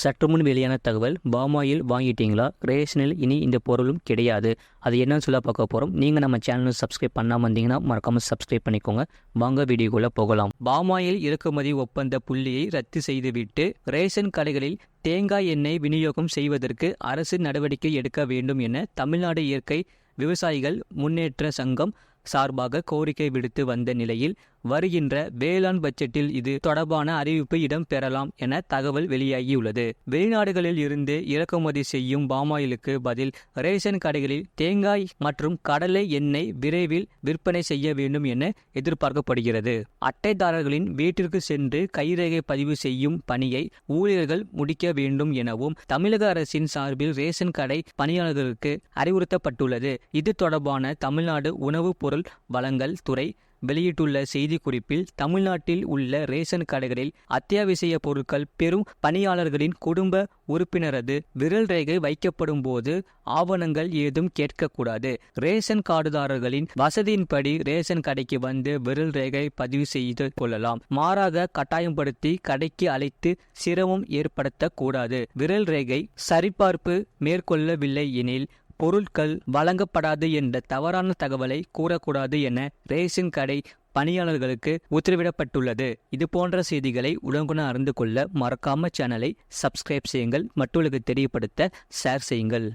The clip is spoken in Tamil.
சற்று முன் வெளியான தகவல், பாமாயில் வாங்கிட்டீங்களா, ரேஷனில் இனி இந்த பொருளும் கிடையாது. அது என்னன்னு சொல்ல பார்க்க போகிறோம். நீங்கள் நம்ம சேனலை சப்ஸ்கிரைப் பண்ணாமல் இருந்தீங்கன்னா மறக்காமல் சப்ஸ்கிரைப் பண்ணிக்கோங்க. வாங்க வீடியோக்குள்ளே போகலாம். பாமாயில் இறக்குமதி ஒப்பந்த புள்ளியை ரத்து செய்துவிட்டு ரேஷன் கடைகளில் தேங்காய் எண்ணெய் விநியோகம் செய்வதற்கு அரசு நடவடிக்கை எடுக்க வேண்டும் என தமிழ்நாடு இயற்கை விவசாயிகள் முன்னேற்ற சங்கம் சார்பாக கோரிக்கை விடுத்து வந்த நிலையில், வருகின்ற வேளாண் பட்ஜெட்டில் இது தொடர்பான அறிவிப்பு இடம்பெறலாம் என தகவல் வெளியாகியுள்ளது. வெளிநாடுகளில் இருந்து இறக்குமதி செய்யும் பாமாயிலுக்கு பதில் ரேஷன் கடைகளில் தேங்காய் மற்றும் கடலை எண்ணெய் விரைவில் விற்பனை செய்ய வேண்டும் என எதிர்பார்க்கப்படுகிறது. அட்டைதாரர்களின் வீட்டிற்கு சென்று கைரேகை பதிவு செய்யும் பணியை ஊழியர்கள் முடிக்க வேண்டும் எனவும் தமிழக அரசின் சார்பில் ரேஷன் கடை பணியாளர்களுக்கு அறிவுறுத்தப்பட்டுள்ளது. இது தொடர்பான தமிழ்நாடு உணவுப் பொருள் வழங்கல் துறை வெளியிட்டுள்ள செய்திக்குறிப்பில், தமிழ்நாட்டில் உள்ள ரேஷன் கடைகளில் அத்தியாவசிய பொருட்கள் பெறும் பணியாளர்களின் குடும்ப உறுப்பினரது விரல் ரேகை வைக்கப்படும் போது ஆவணங்கள் ஏதும் கேட்கக்கூடாது. ரேஷன் கார்டுதாரர்களின் வசதியின்படி ரேஷன் கடைக்கு வந்து விரல் ரேகை பதிவு செய்து கொள்ளலாம். மாறாக கட்டாயப்படுத்தி கடைக்கு அழைத்து சிரமம் ஏற்படுத்தக்கூடாது. விரல் ரேகை சரிபார்ப்பு மேற்கொள்ளவில்லை எனில் பொருட்கள் வழங்கப்படாது என்ற தவறான தகவலை கூறக்கூடாது என ரேஷன் கடை பணியாளர்களுக்கு உத்தரவிடப்பட்டுள்ளது. இது போன்ற செய்திகளை உடனுக்குடன் அறிந்து கொள்ள மறக்காம சேனலை சப்ஸ்கிரைப் செய்யுங்கள். மற்றவர்களுக்கு தெரியப்படுத்த ஷேர் செய்யுங்கள்.